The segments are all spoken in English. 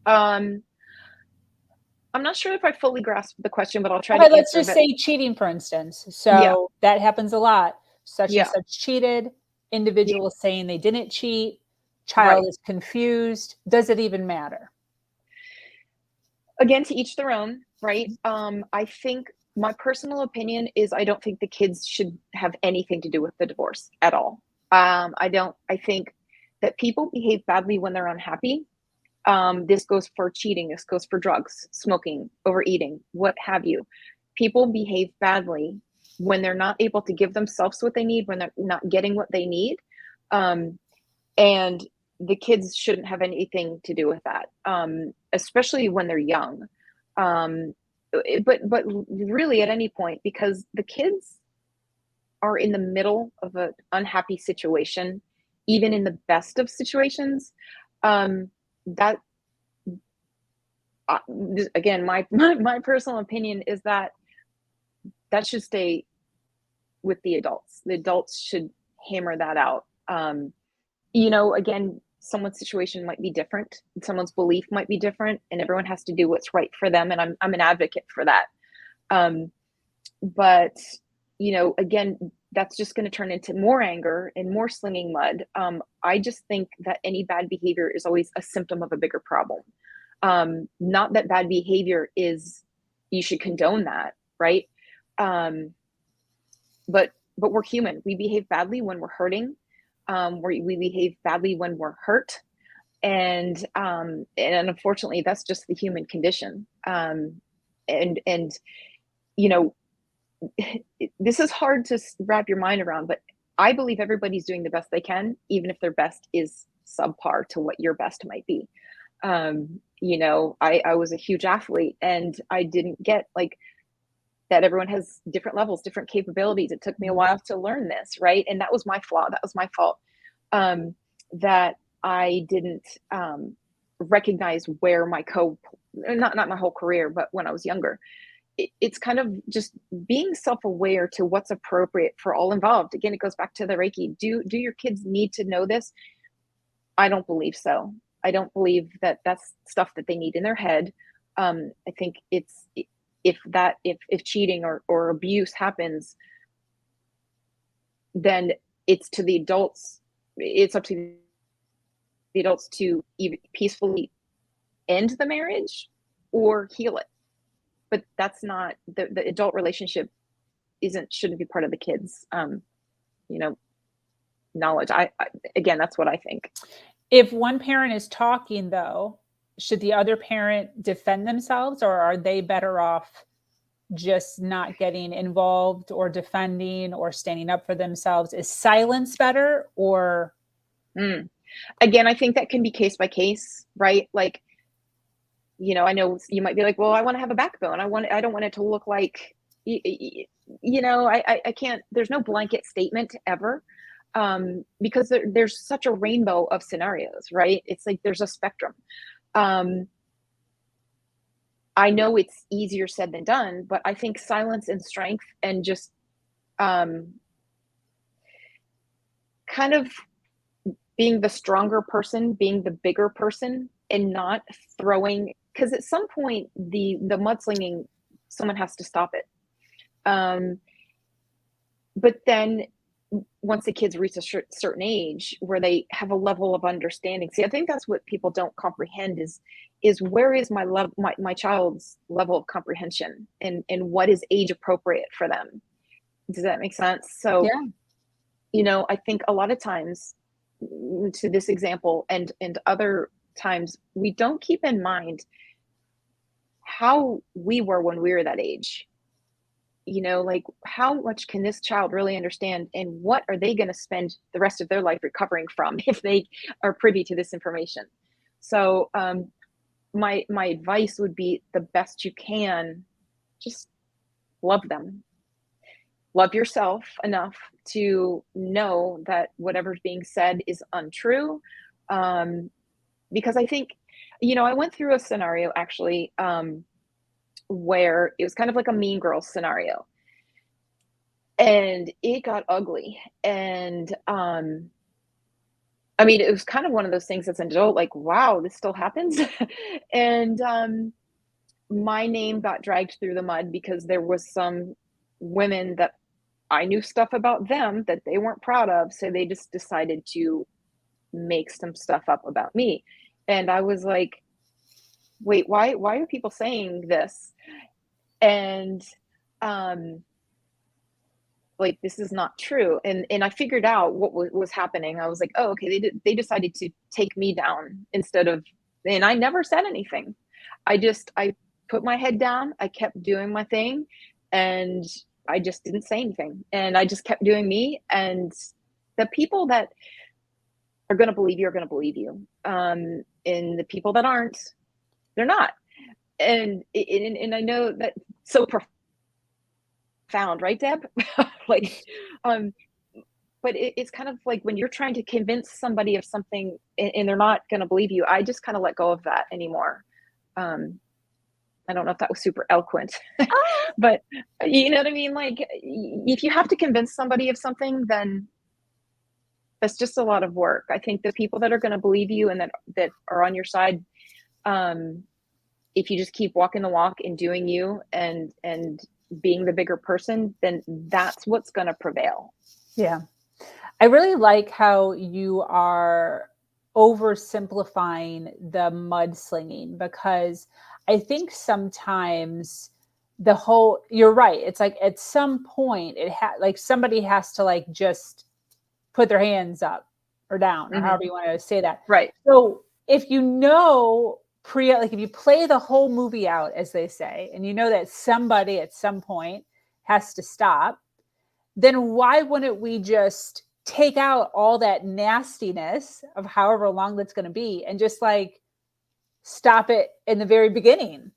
Um, I'm not sure if I fully grasped the question, but I'll try Okay, to let's answer just it. say cheating, for instance. Yeah, So that happens a lot. Such and yeah, such cheated, yeah, individual is saying they didn't cheat, child right. is confused. Does it even matter? Again, to each their own, right? I think my personal opinion is I don't think the kids should have anything to do with the divorce at all. I think that people behave badly when they're unhappy. This goes for cheating, this goes for drugs, smoking, overeating, what have you. People behave badly when they're not able to give themselves what they need, when they're not getting what they need. Um, and the kids shouldn't have anything to do with that, especially when they're young. Um, but really at any point, because the kids are in the middle of an unhappy situation, even in the best of situations. That again, my personal opinion is that that should stay with the adults. The adults should hammer that out. Again, someone's situation might be different, someone's belief might be different, and everyone has to do what's right for them. And I'm an advocate for that. Um, but again, that's just going to turn into more anger and more slinging mud. I just think that any bad behavior is always a symptom of a bigger problem. Not that bad behavior is, you should condone that, right? Um, but we're human. We behave badly when we're hurting. We behave badly when we're hurt, and unfortunately, that's just the human condition. And you know, this is hard to wrap your mind around, but I believe everybody's doing the best they can, even if their best is subpar to what your best might be. I was a huge athlete, and I didn't get like that everyone has different levels, different capabilities. It took me a while to learn this, right? And that was my flaw. That was my fault. That I didn't recognize where not my whole career, but when I was younger, it's kind of just being self-aware to what's appropriate for all involved. Again, it goes back to the Reiki. Do your kids need to know this? I don't believe so. I don't believe that that's stuff that they need in their head. I think it's if cheating or abuse happens, then it's to the adults. It's up to the adults to either peacefully end the marriage or heal it. But that's not the adult relationship shouldn't be part of the kids knowledge. Again, that's what I think. If one parent is talking, though, should the other parent defend themselves, or are they better off just not getting involved or defending or standing up for themselves? Is silence better, or? Again, I think that can be case by case, right? Like, I know you might be like, well, I want to have a backbone. I don't want it to look like, I can't, there's no blanket statement ever. Because there's such a rainbow of scenarios, right? It's like there's a spectrum. I know it's easier said than done, but I think silence and strength and just kind of being the stronger person, being the bigger person, and not throwing, because at some point the mudslinging, someone has to stop it. But then once the kids reach a certain age where they have a level of understanding, see, I think that's what people don't comprehend is where is my child's level of comprehension, and what is age appropriate for them. Does that make sense? So, yeah. I think a lot of times, to this example and other times, we don't keep in mind how we were when we were that age. Like, how much can this child really understand, and what are they going to spend the rest of their life recovering from if they are privy to this information? So my advice would be, the best you can, just love them, love yourself enough to know that whatever's being said is untrue. Because I think, I went through a scenario actually, where it was kind of like a Mean Girls scenario, and it got ugly. And I mean, it was kind of one of those things as an adult, like, wow, this still happens. And my name got dragged through the mud because there was some women that I knew stuff about them that they weren't proud of, so they just decided to make some stuff up about me. And I was like, wait, why are people saying this? And um like, this is not true. And I figured out what was happening. I was like, oh, okay, they decided to take me down instead of, and I never said anything. I put my head down, I kept doing my thing, and I just didn't say anything. And I just kept doing me. And the people that are going to believe you are going to believe you. And the people that aren't, they're not. And I know that so profound, right, Deb? Like, um, but it's kind of like when you're trying to convince somebody of something and they're not going to believe you. I just kind of let go of that anymore. I don't know if that was super eloquent, but you know what I mean? Like, if you have to convince somebody of something, then that's just a lot of work. I think the people that are going to believe you and that are on your side, if you just keep walking the walk and doing you and being the bigger person, then that's what's going to prevail. Yeah. I really like how you are oversimplifying the mudslinging, because I think sometimes you're right. It's like at some point like somebody has to like just put their hands up or down, or however you want to say that. Right. So if you know like if you play the whole movie out, as they say, and you know that somebody at some point has to stop, then why wouldn't we just take out all that nastiness of however long that's going to be and just like stop it in the very beginning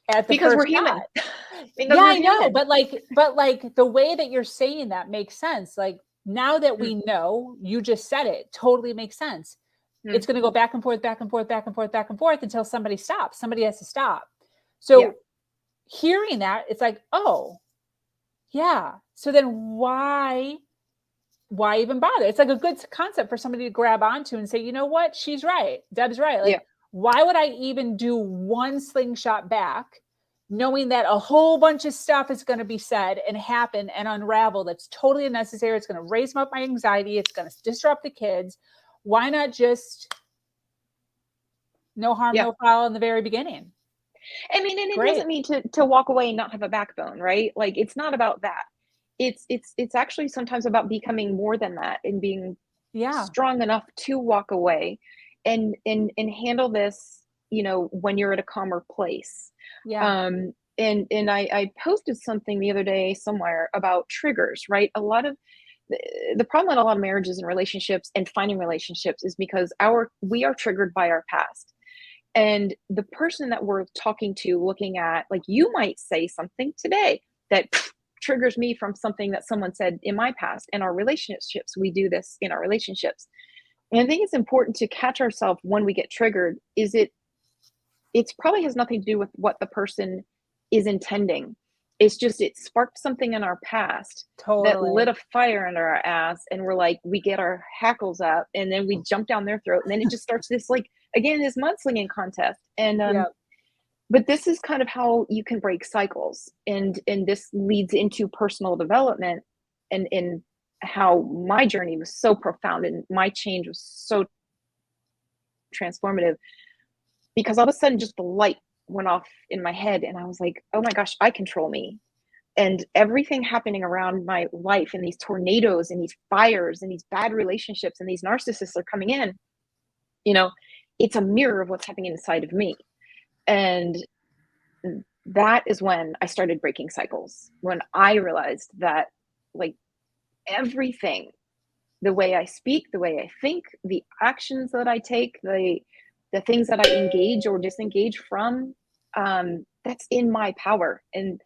at the because first we're human. Yeah, I know, but like the way that you're saying that makes sense. Like, now that we know, you just said it, totally makes sense. It's going to go back and forth, back and forth, back and forth, back and forth until somebody stops. Somebody has to stop. So hearing that, it's like, oh, yeah. So then why even bother? It's like a good concept for somebody to grab onto and say, you know what? She's right. Deb's right. Like, why would I even do one slingshot back, knowing that a whole bunch of stuff is going to be said and happen and unravel that's totally unnecessary? It's going to raise up my anxiety. It's going to disrupt the kids. Why not just no harm, no foul in the very beginning? I mean, and it doesn't mean to walk away and not have a backbone, right? Like, it's not about that. It's actually sometimes about becoming more than that and being strong enough to walk away and handle this, you know, when you're at a calmer place. And I posted something the other day somewhere about triggers, right? A lot of the problem in a lot of marriages and relationships and finding relationships is because we are triggered by our past. And the person that we're talking to, looking at, like, you might say something today that triggers me from something that someone said in my past. In our relationships, we do this in our relationships. And I think it's important to catch ourselves when we get triggered. It's probably has nothing to do with what the person is intending. It's just, it sparked something in our past that lit a fire under our ass. And we're like, we get our hackles up and then we jump down their throat. And then it just starts this, like, again, this mudslinging contest. And, but this is kind of how you can break cycles. And this leads into personal development and how my journey was so profound and my change was so transformative, because all of a sudden just the light went off in my head and I was like, oh my gosh, I control me. And everything happening around my life, and these tornadoes and these fires and these bad relationships and these narcissists are coming in, you know, it's a mirror of what's happening inside of me. And that is when I started breaking cycles, when I realized that, like, everything, the way I speak, the way I think, the actions that I take, the things that I engage or disengage from, that's in my power. And